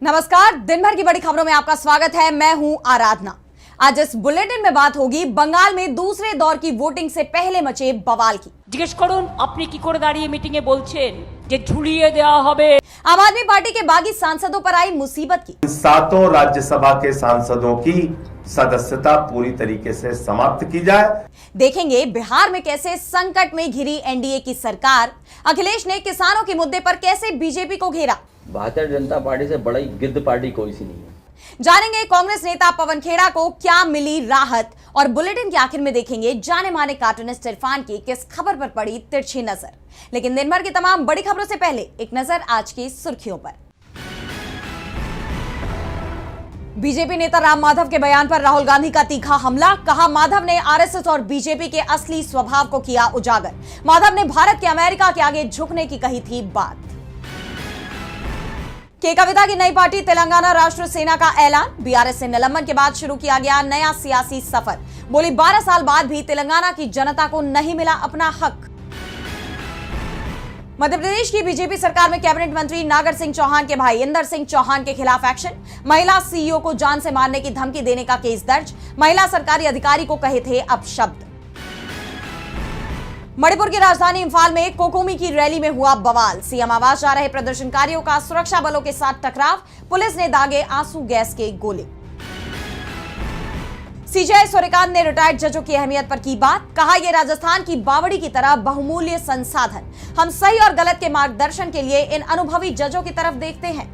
नमस्कार, दिन भर की बड़ी खबरों में आपका स्वागत है। मैं हूं आराधना। आज इस बुलेटिन में बात होगी बंगाल में दूसरे दौर की वोटिंग से पहले मचे बवाल की। জিজ্ঞেস করুন আপনি কি করে দাঁড়িয়ে মিটিং এ বলছেন যে ঝুলিয়ে দেওয়া হবে। आम आदमी पार्टी के बागी सांसदों पर आई मुसीबत की। सातों राज्यसभा के सांसदों की सदस्यता पूरी तरीके से समाप्त की जाए। देखेंगे बिहार में कैसे संकट में घिरी एनडीए की सरकार। अखिलेश ने किसानों के मुद्दे पर कैसे बीजेपी को घेरा। भारतीय जनता पार्टी से बड़ी गिद्ध पार्टी कोई सी नहीं है। जानेंगे कांग्रेस नेता पवन खेड़ा को क्या मिली राहत, और बुलेटिन के आखिर में देखेंगे जाने माने कार्टूनिस्ट इरफान की किस खबर पर पड़ी तिरछी नजर। लेकिन दिन भर की तमाम बड़ी खबरों से पहले एक नजर आज की सुर्खियों पर। बीजेपी नेता राम माधव के बयान पर राहुल गांधी का तीखा हमला। कहा, माधव ने आरएसएस और बीजेपी के असली स्वभाव को किया उजागर। माधव ने भारत के अमेरिका के आगे झुकने की कही थी बात। के कविता की नई पार्टी तेलंगाना राष्ट्र सेना का ऐलान। बीआरएस से निलंबन के बाद शुरू किया गया नया सियासी सफर। बोली, 12 साल बाद भी तेलंगाना की जनता को नहीं मिला अपना हक। मध्य प्रदेश की बीजेपी सरकार में कैबिनेट मंत्री नागर सिंह चौहान के भाई इंदर सिंह चौहान के खिलाफ एक्शन। महिला सीईओ को जान से मारने की धमकी देने का केस दर्ज। महिला सरकारी अधिकारी को कहे थे अपशब्द। मणिपुर की राजधानी इंफाल में कोकोमी की रैली में हुआ बवाल। सीएम आवास जा रहे प्रदर्शनकारियों का सुरक्षा बलों के साथ टकराव। पुलिस ने दागे आंसू गैस के गोले। सीजेआई सूर्यकांत ने रिटायर्ड जजों की अहमियत पर की बात। कहा, यह राजस्थान की बावड़ी की तरह बहुमूल्य संसाधन। हम सही और गलत के मार्गदर्शन के लिए इन अनुभवी जजों की तरफ देखते हैं।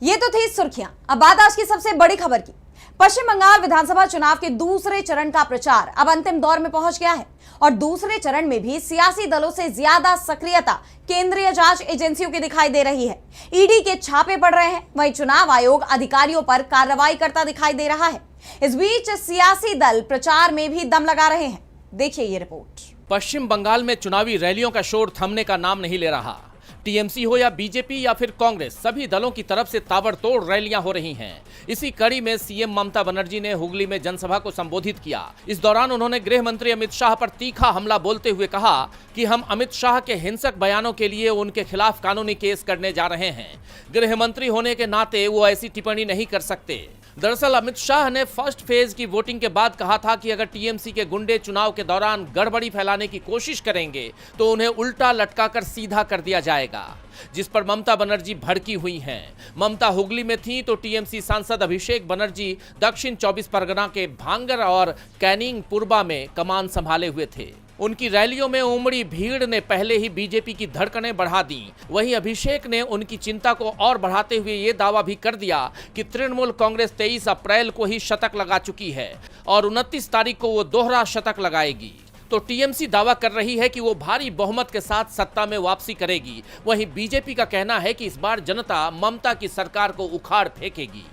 ये तो थी सुर्खियां। अब बात आज की सबसे बड़ी खबर की। पश्चिम बंगाल विधानसभा चुनाव के दूसरे चरण का प्रचार अब अंतिम दौर में पहुंच गया है, और दूसरे चरण में भी सियासी दलों से ज्यादा सक्रियता केंद्रीय जांच एजेंसियों की दिखाई दे रही है। ईडी के छापे पड़ रहे हैं, वहीं चुनाव आयोग अधिकारियों पर कार्रवाई करता दिखाई दे रहा है। इस बीच सियासी दल प्रचार में भी दम लगा रहे हैं। देखिए ये रिपोर्ट। पश्चिम बंगाल में चुनावी रैलियों का शोर थमने का नाम नहीं ले रहा। टीएमसी हो या बीजेपी या फिर कांग्रेस, सभी दलों की तरफ से ताबड़तोड़ रैलियां हो रही हैं। इसी कड़ी में सीएम ममता बनर्जी ने हुगली में जनसभा को संबोधित किया। इस दौरान उन्होंने गृह मंत्री अमित शाह पर तीखा हमला बोलते हुए कहा कि हम अमित शाह के हिंसक बयानों के लिए उनके खिलाफ कानूनी केस करने जा रहे हैं। गृह मंत्री होने के नाते वो ऐसी टिप्पणी नहीं कर सकते। दरअसल अमित शाह ने फर्स्ट फेज की वोटिंग के बाद कहा था कि अगर टीएमसी के गुंडे चुनाव के दौरान गड़बड़ी फैलाने की कोशिश करेंगे तो उन्हें उल्टा लटकाकर सीधा कर दिया जाएगा, जिस पर ममता बनर्जी भड़की हुई हैं। ममता हुगली में थी तो टीएमसी सांसद अभिषेक बनर्जी दक्षिण 24 परगना के भांगर और कैनिंग पूर्वा में कमान संभाले हुए थे। उनकी रैलियों में उमड़ी भीड़ ने पहले ही बीजेपी की धड़कनें बढ़ा दी। वहीं अभिषेक ने उनकी चिंता को और बढ़ाते हुए ये दावा भी कर दिया कि तृणमूल कांग्रेस 23 अप्रैल को ही शतक लगा चुकी है और 29 तारीख को वो दोहरा शतक लगाएगी। तो टीएमसी दावा कर रही है कि वो भारी बहुमत के साथ सत्ता में वापसी करेगी। वहीं बीजेपी का कहना है कि इस बार जनता ममता की सरकार को उखाड़ फेंकेगी।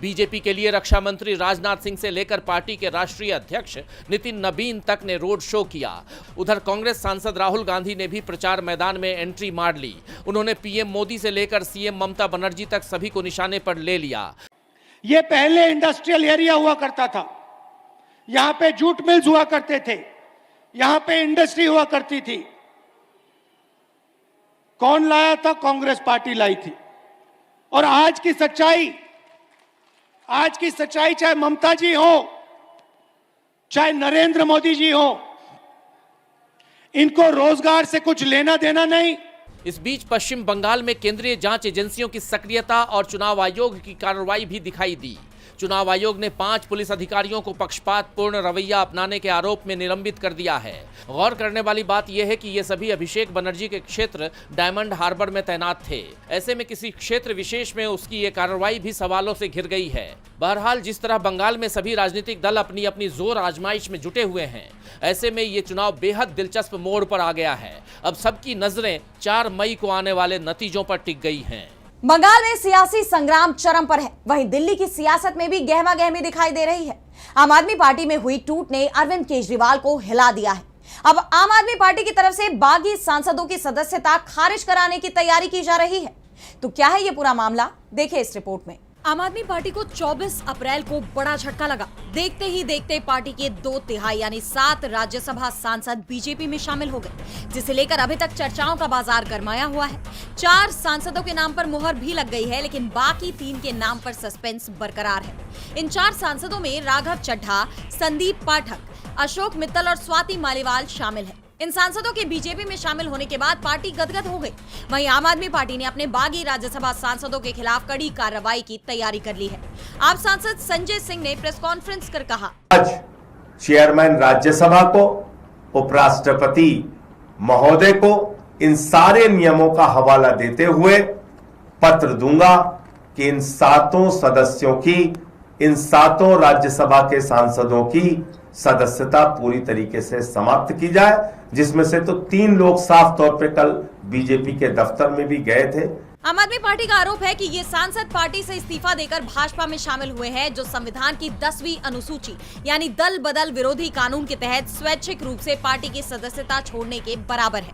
बीजेपी के लिए रक्षा मंत्री राजनाथ सिंह से लेकर पार्टी के राष्ट्रीय अध्यक्ष नितिन नबीन तक ने रोड शो किया। उधर कांग्रेस सांसद राहुल गांधी ने भी प्रचार मैदान में एंट्री मार ली। उन्होंने पीएम मोदी से लेकर सीएम ममता बनर्जी तक सभी को निशाने पर ले लिया। ये पहले इंडस्ट्रियल एरिया हुआ करता था, यहां पे जूट मिल्स हुआ करते थे, यहां पे इंडस्ट्री हुआ करती थी। कौन लाया था? कांग्रेस पार्टी लाई थी। और आज की सच्चाई चाहे ममता जी हो, चाहे नरेंद्र मोदी जी हो, इनको रोजगार से कुछ लेना देना नहीं। इस बीच पश्चिम बंगाल में केंद्रीय जांच एजेंसियों की सक्रियता और चुनाव आयोग की कार्रवाई भी दिखाई दी। चुनाव आयोग ने 5 पुलिस अधिकारियों को पक्षपातपूर्ण रवैया अपनाने के आरोप में निलंबित कर दिया है। गौर करने वाली बात यह है कि ये सभी अभिषेक बनर्जी के क्षेत्र डायमंड हार्बर में तैनात थे। ऐसे में किसी क्षेत्र विशेष में उसकी ये कार्रवाई भी सवालों से घिर गई है। बहरहाल, जिस तरह बंगाल में सभी राजनीतिक दल अपनी अपनी जोर आजमाइश में जुटे हुए हैं, ऐसे में ये चुनाव बेहद दिलचस्प मोड़ पर आ गया है। अब सबकी नजरें 4 मई को आने वाले नतीजों पर टिक गई हैं। बंगाल में सियासी संग्राम चरम पर है, वहीं दिल्ली की सियासत में भी गहमा गहमी दिखाई दे रही है। आम आदमी पार्टी में हुई टूट ने अरविंद केजरीवाल को हिला दिया है। अब आम आदमी पार्टी की तरफ से बागी सांसदों की सदस्यता खारिज कराने की तैयारी की जा रही है। तो क्या है ये पूरा मामला, देखिए इस रिपोर्ट में। आम आदमी पार्टी को 24 अप्रैल को बड़ा झटका लगा। देखते ही देखते पार्टी के 2/3 यानी 7 राज्यसभा सांसद बीजेपी में शामिल हो गए, जिसे लेकर अभी तक चर्चाओं का बाजार गरमाया हुआ है। 4 सांसदों के नाम पर मुहर भी लग गई है, लेकिन बाकी 3 के नाम पर सस्पेंस बरकरार है। इन 4 सांसदों में राघव चड्ढा, संदीप पाठक, अशोक मित्तल और स्वाति मालीवाल शामिल है। इन सांसदों के बीजेपी में शामिल होने के बाद पार्टी गदगद हो गई। वहीं आम आदमी पार्टी ने अपने बागी राज्यसभा सांसदों के खिलाफ कड़ी कार्रवाई की तैयारी कर ली है। आप सांसद संजय सिंह ने प्रेस कॉन्फ्रेंस कर कहा, आज चेयरमैन राज्यसभा को, उपराष्ट्रपति महोदय को इन सारे नियमों का हवाला देते हुए पत्र दूंगा कि इन 7 सदस्यों की, इन 7 राज्यसभा के सांसदों की सदस्यता पूरी तरीके से समाप्त की जाए, जिसमें से तो 3 लोग साफ तौर पे कल बीजेपी के दफ्तर में भी गए थे। आम आदमी पार्टी का आरोप है कि ये सांसद पार्टी से इस्तीफा देकर भाजपा में शामिल हुए हैं, जो संविधान की 10वीं अनुसूची यानी दल बदल विरोधी कानून के तहत स्वैच्छिक रूप से पार्टी की सदस्यता छोड़ने के बराबर है।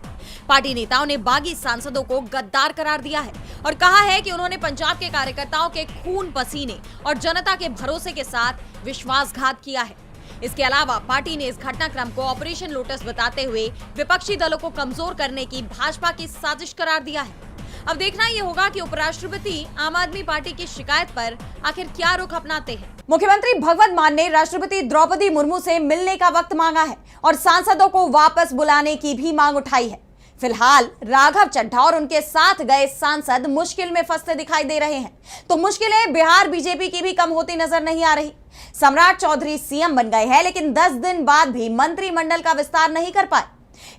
पार्टी नेताओं ने बागी सांसदों को गद्दार करार दिया है और कहा है कि उन्होंने पंजाब के कार्यकर्ताओं के खून पसीने और जनता के भरोसे के साथ विश्वासघात किया है। इसके अलावा पार्टी ने इस घटनाक्रम को ऑपरेशन लोटस बताते हुए विपक्षी दलों को कमजोर करने की भाजपा की साजिश करार दिया है। अब देखना ये होगा कि उपराष्ट्रपति आम आदमी पार्टी की शिकायत पर आखिर क्या रुख अपनाते हैं। मुख्यमंत्री भगवंत मान ने राष्ट्रपति द्रौपदी मुर्मू से मिलने का वक्त मांगा है और सांसदों को वापस बुलाने की भी मांग उठाई है। फिलहाल राघव चड्ढा और उनके साथ गए सांसद मुश्किल में फंसते दिखाई दे रहे हैं, तो मुश्किलें बिहार बीजेपी की भी कम होती नजर नहीं आ रही। सम्राट चौधरी सीएम बन गए हैं, लेकिन 10 दिन बाद भी मंत्रिमंडल का विस्तार नहीं कर पाए।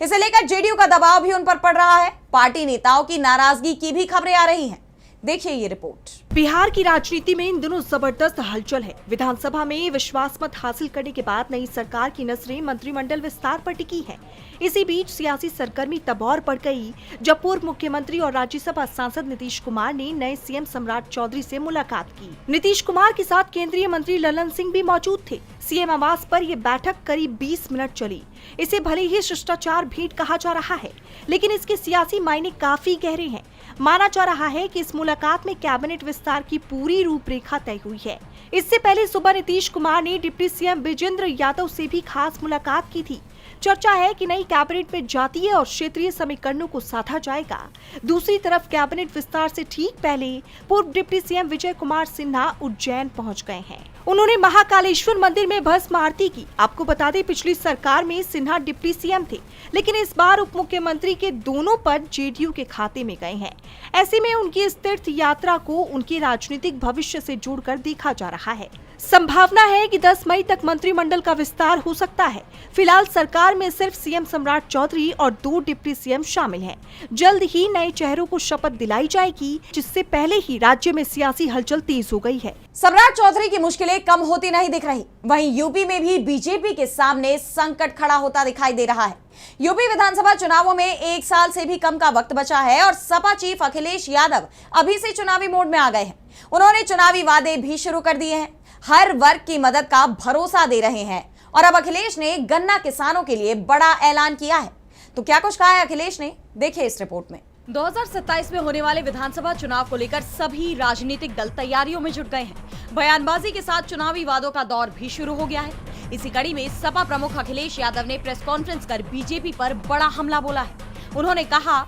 इसे लेकर जेडीयू का दबाव भी उन पर पड़ रहा है। पार्टी नेताओं की नाराजगी की भी खबरें आ रही हैं। देखिए ये रिपोर्ट। बिहार की राजनीति में इन दिनों जबरदस्त हलचल है। विधानसभा में विश्वास मत हासिल करने के बाद नई सरकार की नजरें मंत्रिमंडल विस्तार पर टिकी है। इसी बीच सियासी सरगर्मी तब और बढ़ गई जब पूर्व मुख्यमंत्री और राज्यसभा सांसद नीतीश कुमार ने नए सीएम सम्राट चौधरी से मुलाकात की। नीतीश कुमार के साथ केंद्रीय मंत्री ललन सिंह भी मौजूद थे। सीएम आवास पर यह बैठक करीब 20 मिनट चली। इसे भले ही शिष्टाचार भेंट कहा जा रहा है, लेकिन इसके सियासी मायने काफी गहरे हैं। माना जा रहा है कि इस मुलाकात में कैबिनेट विस्तार की पूरी रूपरेखा तय हुई है। इससे पहले सुबह नीतीश कुमार ने डिप्टी सीएम विजेंद्र यादव से भी खास मुलाकात की थी। चर्चा है कि नई कैबिनेट में जातीय और क्षेत्रीय समीकरणों को साधा जाएगा। दूसरी तरफ कैबिनेट विस्तार से ठीक पहले पूर्व डिप्टी सीएम विजय कुमार सिन्हा उज्जैन पहुंच गए हैं। उन्होंने महाकालेश्वर मंदिर में भस्म आरती की। आपको बता दें, पिछली सरकार में सिन्हा डिप्टी सीएम थे, लेकिन इस बार उप मुख्यमंत्री के दोनों पद जेडीयू के खाते में गए हैं। ऐसे में उनकी इस तीर्थ यात्रा को उनके राजनीतिक भविष्य से जोड़कर देखा जा रहा है। संभावना है कि 10 मई तक मंत्रिमंडल का विस्तार हो सकता है। फिलहाल सरकार में सिर्फ सीएम सम्राट चौधरी और 2 डिप्टी सीएम शामिल हैं। जल्द ही नए चेहरों को शपथ दिलाई जाएगी, जिससे पहले ही राज्य में सियासी हलचल तेज हो गई है। सम्राट चौधरी की मुश्किलें कम होती नहीं दिख रही। वहीं यूपी में भी बीजेपी के सामने संकट खड़ा होता दिखाई दे रहा है। यूपी विधानसभा चुनावों में 1 साल से भी कम का वक्त बचा है और सपा चीफ अखिलेश यादव अभी से चुनावी मोड में आ गए हैं। उन्होंने चुनावी वादे भी शुरू कर दिए हैं। हर वर्ग की मदद का भरोसा दे रहे हैं और अब अखिलेश ने गन्ना किसानों के लिए बड़ा ऐलान किया है। तो क्या कुछ कहा है अखिलेश ने, देखिए इस रिपोर्ट में। 2027 में होने वाले विधानसभा चुनाव को लेकर सभी राजनीतिक दल तैयारियों में जुट गए हैं। बयानबाजी के साथ चुनावी वादों का दौर भी शुरू हो गया है। इसी कड़ी में सपा प्रमुख अखिलेश यादव ने प्रेस कॉन्फ्रेंस कर बीजेपी पर बड़ा हमला बोला है। उन्होंने कहा,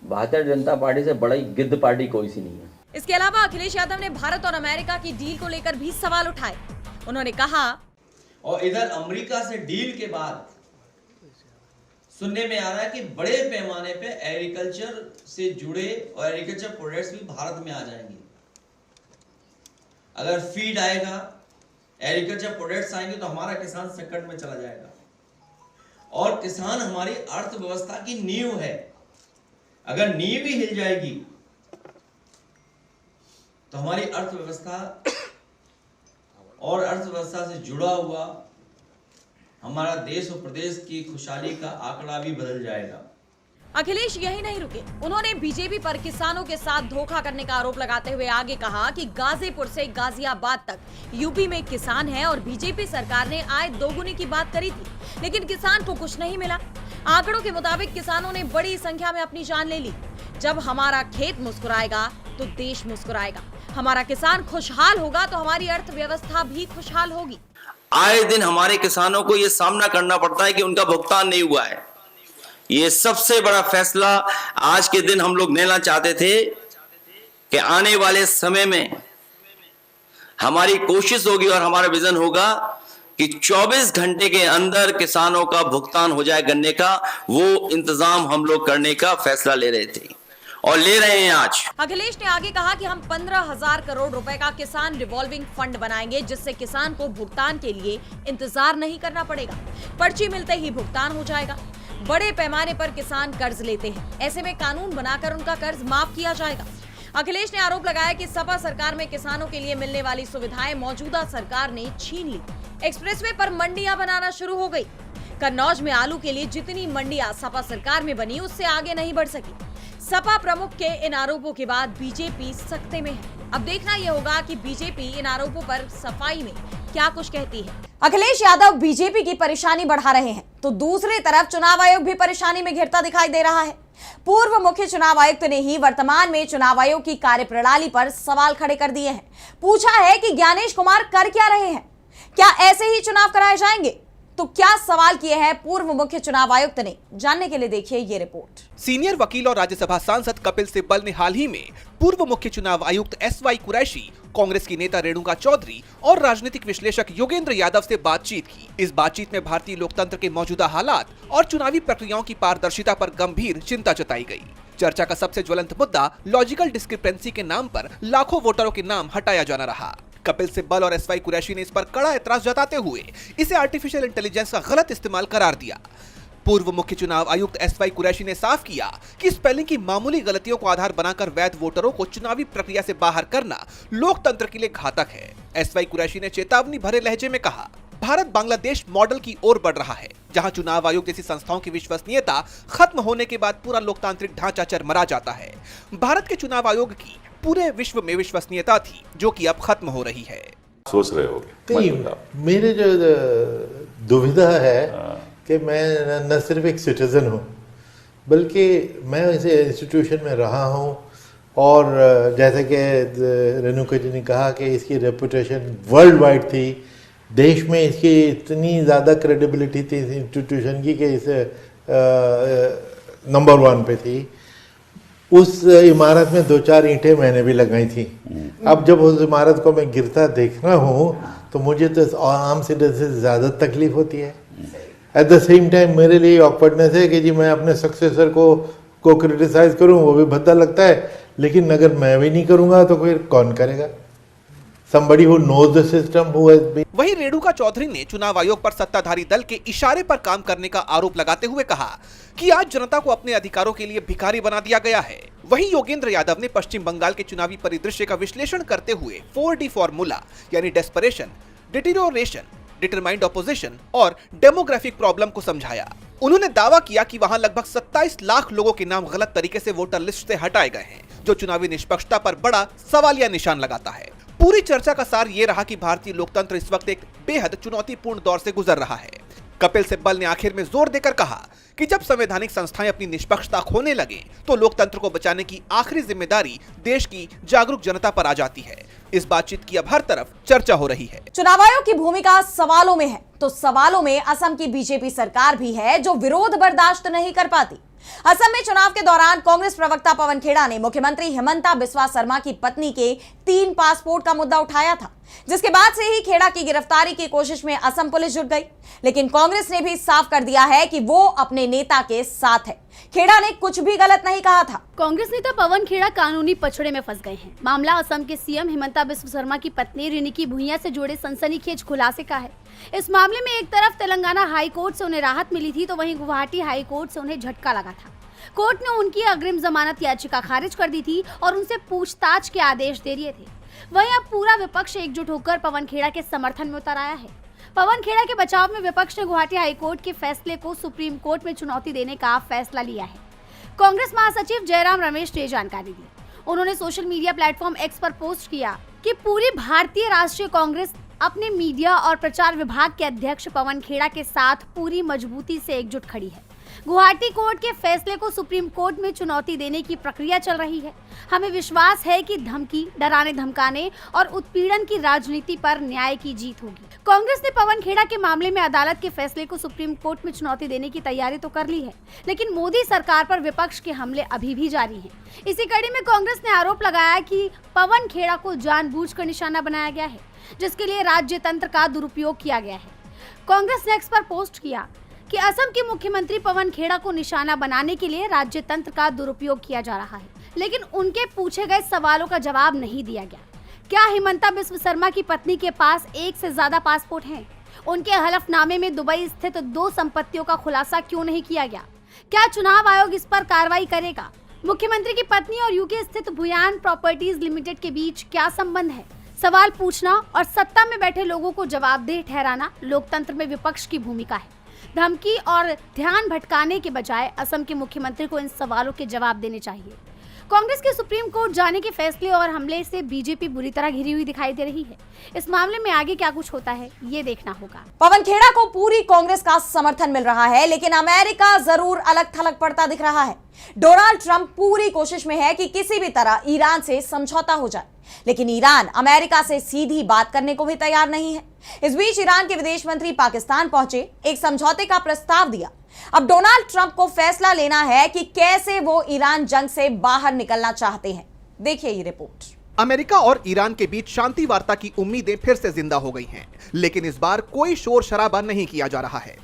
भारतीय जनता पार्टी से बड़ी गिद्ध पार्टी कोई सी नहीं है। इसके अलावा अखिलेश यादव ने भारत और अमेरिका की डील को लेकर भी सवाल उठाए। उन्होंने कहा, और इधर अमेरिका से डील के बाद सुनने में आ रहा है कि बड़े पैमाने पे एग्रीकल्चर से जुड़े और एग्रीकल्चर प्रोडक्ट्स भी भारत में आ जाएंगे। अगर फीड आएगा, एग्रीकल्चर प्रोडक्ट्स आएंगे तो हमारा किसान संकट में चला जाएगा। और किसान हमारी अर्थव्यवस्था की नींव है। अगर नींव ही हिल जाएगी तो हमारी अर्थव्यवस्था और अर्थव्यवस्था से जुड़ा हुआ हमारा देश और प्रदेश की खुशहाली का आंकड़ा भी बदल जाएगा। अखिलेश यही नहीं रुके। उन्होंने बीजेपी पर किसानों के साथ धोखा करने का आरोप लगाते हुए आगे कहा कि गाजीपुर से गाजियाबाद तक यूपी में किसान हैं और बीजेपी सरकार ने आय दोगुनी की बात करी थी, लेकिन किसान को कुछ नहीं मिला। आंकड़ों के मुताबिक किसानों ने बड़ी संख्या में अपनी जान ले ली। जब हमारा खेत मुस्कुराएगा तो देश मुस्कुराएगा। हमारा किसान खुशहाल होगा तो हमारी अर्थव्यवस्था भी खुशहाल होगी। आए दिन हमारे किसानों को यह सामना करना पड़ता है कि उनका भुगतान नहीं हुआ है। ये सबसे बड़ा फैसला आज के दिन हम लोग लेना चाहते थे कि आने वाले समय में हमारी कोशिश होगी और हमारा विजन होगा कि 24 घंटे के अंदर किसानों का भुगतान हो जाए गन्ने का। वो इंतजाम हम लोग करने का फैसला ले रहे थे और ले रहे हैं आज। अखिलेश ने आगे कहा कि हम 15,000 करोड़ रुपए का किसान रिवॉल्विंग फंड बनाएंगे, जिससे किसान को भुगतान के लिए इंतजार नहीं करना पड़ेगा। पर्ची मिलते ही भुगतान हो जाएगा। बड़े पैमाने पर किसान कर्ज लेते हैं, ऐसे में कानून बनाकर उनका कर्ज माफ किया जाएगा। अखिलेश ने आरोप लगाया कि सपा सरकार में किसानों के लिए मिलने वाली सुविधाएं मौजूदा सरकार ने छीन ली। एक्सप्रेसवे पर मंडियां बनाना शुरू हो गई। कन्नौज में आलू के लिए जितनी मंडियां सपा सरकार में बनी, उससे आगे नहीं बढ़ सकी। सपा प्रमुख के इन आरोपों के बाद बीजेपी सख्ते में है। अब देखना यह होगा कि बीजेपी इन आरोपों पर सफाई में क्या कुछ कहती है। अखिलेश यादव बीजेपी की परेशानी बढ़ा रहे हैं, तो दूसरी तरफ चुनाव आयोग भी परेशानी में घिरता दिखाई दे रहा है। पूर्व मुख्य चुनाव आयुक्त ने ही वर्तमान में चुनाव आयोग की कार्यप्रणाली पर सवाल खड़े कर दिए हैं। पूछा है कि ज्ञानेश कुमार कर क्या रहे हैं, क्या ऐसे ही चुनाव कराए जाएंगे? तो क्या सवाल किए हैं पूर्व मुख्य चुनाव आयुक्त ने, जानने के लिए देखिए ये रिपोर्ट। सीनियर वकील और राज्यसभा सांसद कपिल सिब्बल ने हाल ही में पूर्व मुख्य चुनाव आयुक्त SY कुरैशी, कांग्रेस की नेता रेणुका चौधरी और राजनीतिक विश्लेषक योगेंद्र यादव से बातचीत की। इस बातचीत में भारतीय लोकतंत्र के मौजूदा हालात और चुनावी प्रक्रियाओं की पारदर्शिता पर गंभीर चिंता जताई गई। चर्चा का सबसे ज्वलंत मुद्दा लॉजिकल डिस्क्रिपेंसी के नाम पर लाखों वोटरों के नाम हटाया जाना रहा। कपिल सिब्बल और SY कुरैशी ने इस पर कड़ा एतराज जताते हुए इसे आर्टिफिशियल इंटेलिजेंस का गलत इस्तेमाल करार दिया। पूर्व मुख्य चुनाव आयुक्त SY कुरैशी ने साफ किया कि स्पेलिंग की मामूली गलतियों को आधार बनाकर वैध वोटरों को चुनावी प्रक्रिया से बाहर करना लोकतंत्र के लिए घातक है। SY कुरैशी ने चेतावनी भरे लहजे में कहा, भारत बांग्लादेश मॉडल की ओर बढ़ रहा है, जहां चुनाव आयोग जैसी संस्थाओं की विश्वसनीयता खत्म होने के बाद पूरा लोकतांत्रिक ढांचा चरमरा जाता है। भारत के चुनाव आयोग की पूरे विश्व में विश्वसनीयता थी, जो कि अब खत्म हो रही है। सोच रहे होगे? मेरे जो दुविधा है कि मैं न सिर्फ एक सिटीजन हूँ, बल्कि मैं इस इंस्टीट्यूशन में रहा हूँ और जैसे कि रेणुका जी ने कहा कि इसकी रेपुटेशन वर्ल्ड वाइड थी, देश में इसकी इतनी ज़्यादा क्रेडिबिलिटी थी इस इंस्टीट्यूशन की कि इस नंबर 1 पे थी। उस इमारत में 2-4 ईंटें मैंने भी लगाई थी। अब जब उस इमारत को मैं गिरता देख रहा हूँ तो मुझे तो आम सिटीजन से ज़्यादा तकलीफ होती है। एट द सेम टाइम मेरे लिए ऑकवर्डनेस है कि जी मैं अपने सक्सेसर को क्रिटिसाइज करूँ, वो भी भद्दा लगता है, लेकिन अगर मैं भी नहीं करूँगा तो फिर कौन करेगा? Somebody who knows the system, who has been... वहीं रेणुका चौधरी ने चुनाव आयोग पर सत्ताधारी दल के इशारे पर काम करने का आरोप लगाते हुए कहा कि आज जनता को अपने अधिकारों के लिए भिखारी बना दिया गया है। वहीं योगेंद्र यादव ने पश्चिम बंगाल के चुनावी परिदृश्य का विश्लेषण करते हुए 4D फॉर्मूला यानी डेस्परेशन, डिटेरियोरेशन, डिटरमाइंड ऑपोजिशन और डेमोग्राफिक प्रॉब्लम को समझाया। उन्होंने दावा किया कि वहां लगभग 27 लाख लोगों के नाम गलत तरीके से वोटर लिस्ट से हटाए गए हैं, जो चुनावी निष्पक्षता पर बड़ा सवालिया निशान लगाता है। पूरी चर्चा का सार ये रहा कि भारतीय लोकतंत्र इस वक्त एक बेहद चुनौतीपूर्ण दौर से गुजर रहा है। कपिल सिब्बल ने आखिर में जोर देकर कहा कि जब संवैधानिक संस्थाएं अपनी निष्पक्षता खोने लगे तो लोकतंत्र को बचाने की आखिरी जिम्मेदारी देश की जागरूक जनता पर आ जाती है। इस बातचीत की अब हर तरफ चर्चा हो रही है। चुनाव आयोग की भूमिका सवालों में है, तो सवालों में असम की बीजेपी सरकार भी है, जो विरोध बर्दाश्त नहीं कर पाती। असम में चुनाव के दौरान कांग्रेस प्रवक्ता पवन खेड़ा ने मुख्यमंत्री हिमंता बिस्वा शर्मा की पत्नी के 3 पासपोर्ट का मुद्दा उठाया था, जिसके बाद से ही खेड़ा की गिरफ्तारी की कोशिश में असम पुलिस जुट गई। लेकिन कांग्रेस ने भी साफ कर दिया है कि वो अपने नेता के साथ है। खेड़ा ने कुछ भी गलत नहीं कहा था। कांग्रेस नेता पवन खेड़ा कानूनी पछड़े में फंस गए हैं। मामला असम के सीएम हिमंता बिस्वा शर्मा की पत्नी रिनिकी भुइयां से जुड़े सनसनीखेज खुलासे का है। इस मामले में एक तरफ तेलंगाना हाई कोर्ट से उन्हें राहत मिली थी, तो वहीं गुवाहाटी हाई कोर्ट से उन्हें झटका लगा था। कोर्ट ने उनकी अग्रिम जमानत याचिका खारिज कर दी थी और उनसे पूछताछ के आदेश दे दिए थे। वहीं अब पूरा विपक्ष एकजुट होकर पवन खेड़ा के समर्थन में उतर आया है। पवन खेड़ा के बचाव में विपक्ष ने गुवाहाटी हाई कोर्ट के फैसले को सुप्रीम कोर्ट में चुनौती देने का फैसला लिया है। कांग्रेस महासचिव जयराम रमेश ने जानकारी दी। उन्होंने सोशल मीडिया प्लेटफॉर्म एक्स पर पोस्ट किया कि पूरी भारतीय राष्ट्रीय कांग्रेस अपने मीडिया और प्रचार विभाग के अध्यक्ष पवन खेड़ा के साथ पूरी मजबूती से एकजुट खड़ी है। गुवाहाटी कोर्ट के फैसले को सुप्रीम कोर्ट में चुनौती देने की प्रक्रिया चल रही है। हमें विश्वास है कि धमकी, डराने धमकाने और उत्पीड़न की राजनीति पर न्याय की जीत होगी। कांग्रेस ने पवन खेड़ा के मामले में अदालत के फैसले को सुप्रीम कोर्ट में चुनौती देने की तैयारी तो कर ली है, लेकिन मोदी सरकार पर विपक्ष के हमले अभी भी जारी हैं। इसी कड़ी में कांग्रेस ने आरोप लगाया कि पवन खेड़ा को जानबूझकर निशाना बनाया गया है, जिसके लिए राज्य तंत्र का दुरुपयोग किया गया है। कांग्रेस ने एक्स पर पोस्ट किया कि असम के मुख्यमंत्री पवन खेड़ा को निशाना बनाने के लिए राज्य तंत्र का दुरुपयोग किया जा रहा है, लेकिन उनके पूछे गए सवालों का जवाब नहीं दिया गया। क्या हिमंता बिस्व शर्मा की पत्नी के पास एक से ज्यादा पासपोर्ट हैं? उनके हलफनामे में दुबई स्थित 2 संपत्तियों का खुलासा क्यों नहीं किया गया? क्या चुनाव आयोग इस पर कार्रवाई करेगा? मुख्यमंत्री की पत्नी और यूके स्थित भुयान प्रॉपर्टीज लिमिटेड के बीच क्या संबंध है? सवाल पूछना और सत्ता में बैठे लोगों को जवाबदेह ठहराना लोकतंत्र में विपक्ष की भूमिका है। धमकी और ध्यान भटकाने के बजाय असम के मुख्यमंत्री को इन सवालों के जवाब देने चाहिए। कांग्रेस के सुप्रीम कोर्ट जाने के फैसले और हमले से बीजेपी बुरी तरह घिरी हुई दिखाई दे रही है। इस मामले में आगे क्या कुछ होता है, ये देखना होगा। पवन खेड़ा को पूरी कांग्रेस का समर्थन मिल रहा है, लेकिन अमेरिका जरूर अलग थलग पड़ता दिख रहा है। डोनाल्ड ट्रंप पूरी कोशिश में है कि किसी भी तरह ईरान से समझौता हो जाए, लेकिन ईरान अमेरिका से सीधी बात करने को भी तैयार नहीं है। इस बीच ईरान के विदेश मंत्री पाकिस्तान पहुंचे, एक समझौते का प्रस्ताव दिया। अब डोनाल्ड ट्रंप को फैसला लेना है कि कैसे वो ईरान जंग से बाहर निकलना चाहते हैं। देखिए ये रिपोर्ट। अमेरिका और ईरान के बीच शांति वार्ता की उम्मीदें फिर से जिंदा हो गई हैं, लेकिन इस बार कोई शोर शराबा नहीं किया जा रहा है।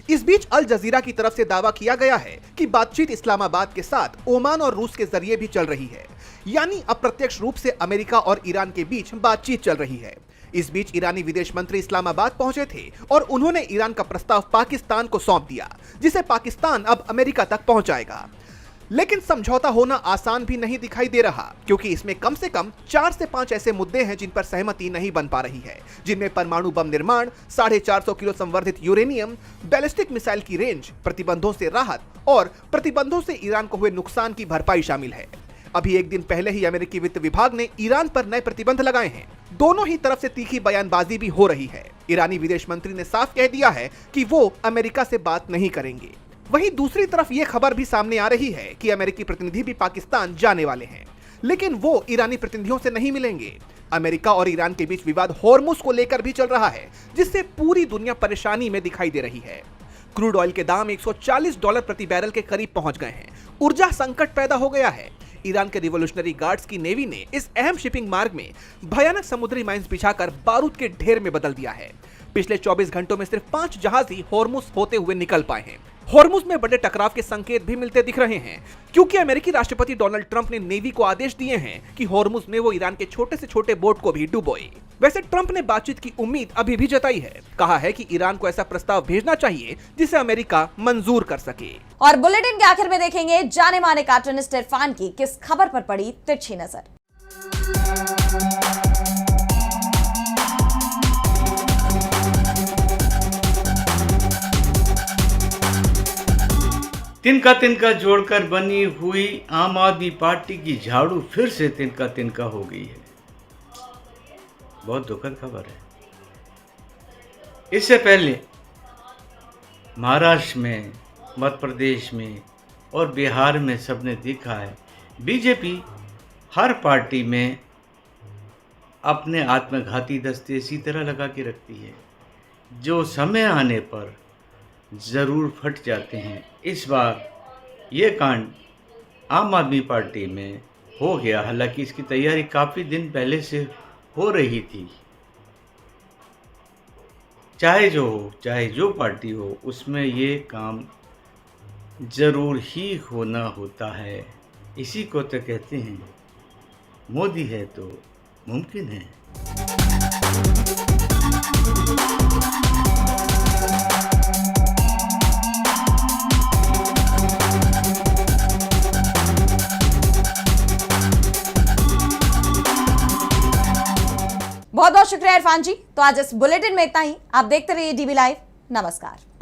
इस बीच अल जजीरा की तरफ से दावा किया गया है कि बातचीत इस्लामाबाद के साथ ओमान और रूस के जरिए भी चल रही है, यानी अप्रत्यक्ष रूप से अमेरिका और ईरान के बीच बातचीत चल रही है। इस बीच ईरानी विदेश मंत्री इस्लामाबाद पहुंचे थे और उन्होंने ईरान का प्रस्ताव पाकिस्तान को सौंप दिया, जिसे पाकिस्तान अब अमेरिका तक पहुंचाएगा। लेकिन समझौता होना आसान भी नहीं दिखाई दे रहा, क्योंकि इसमें कम से कम 4 से 5 ऐसे मुद्दे हैं जिन पर सहमति नहीं बन पा रही है, जिनमें परमाणु बम निर्माण, 450 किलो संवर्धित यूरेनियम, बैलिस्टिक मिसाइल की रेंज, प्रतिबंधों से राहत और प्रतिबंधों से ईरान को हुए नुकसान की भरपाई शामिल है। अभी एक दिन पहले ही अमेरिकी वित्त विभाग ने ईरान पर नए प्रतिबंध लगाए हैं। दोनों ही तरफ से तीखी बयानबाजी भी हो रही है। ईरानी विदेश मंत्री ने साफ कह दिया है कि वो अमेरिका से बात नहीं करेंगे। वहीं दूसरी तरफ ये खबर भी सामने आ रही है कि अमेरिकी प्रतिनिधि भी पाकिस्तान जाने वाले हैं, लेकिन वो ईरानी प्रतिनिधियों से नहीं मिलेंगे। अमेरिका और ईरान के बीच विवाद हॉर्मुज को लेकर भी चल रहा है, जिससे पूरी दुनिया परेशानी में दिखाई दे रही है। क्रूड ऑयल के दाम $140 प्रति बैरल के करीब पहुंच गए हैं। ऊर्जा संकट पैदा हो गया है। ईरान के रिवोल्यूशनरी गार्ड्स की नेवी ने इस अहम शिपिंग मार्ग में भयानक समुद्री माइंस बिछाकर बारूद के ढेर में बदल दिया है। पिछले 24 घंटों में सिर्फ 5 जहाज ही हॉर्मुज होते हुए निकल पाए हैं। हॉर्मुज में बड़े टकराव के संकेत भी मिलते दिख रहे हैं, क्योंकि अमेरिकी राष्ट्रपति डोनाल्ड ट्रंप ने नेवी को आदेश दिए हैं कि हॉर्मुज में वो ईरान के छोटे से छोटे बोट को भी डुबोए। वैसे ट्रंप ने बातचीत की उम्मीद अभी भी जताई है। कहा है कि ईरान को ऐसा प्रस्ताव भेजना चाहिए जिसे अमेरिका मंजूर कर सके। और बुलेटिन के आखिर में देखेंगे जाने माने कार्टूनिस्ट इरफान की किस खबर पर पड़ी तिरछी नजर। तिनका तिनका जोड़कर बनी हुई आम आदमी पार्टी की झाड़ू फिर से तिनका तिनका हो गई है। बहुत दुखद खबर है। इससे पहले महाराष्ट्र में, मध्य प्रदेश में और बिहार में सबने देखा है, बीजेपी हर पार्टी में अपने आत्मघाती दस्ते इसी तरह लगा के रखती है, जो समय आने पर ज़रूर फट जाते हैं। इस बार ये कांड आम आदमी पार्टी में हो गया। हालांकि इसकी तैयारी काफ़ी दिन पहले से हो रही थी। चाहे जो पार्टी हो, उसमें ये काम ज़रूर ही होना होता है। इसी को तो कहते हैं मोदी है तो मुमकिन है। बहुत बहुत शुक्रिया इरफान जी। तो आज इस बुलेटिन में इतना ही। आप देखते रहिए डीबी लाइव। नमस्कार।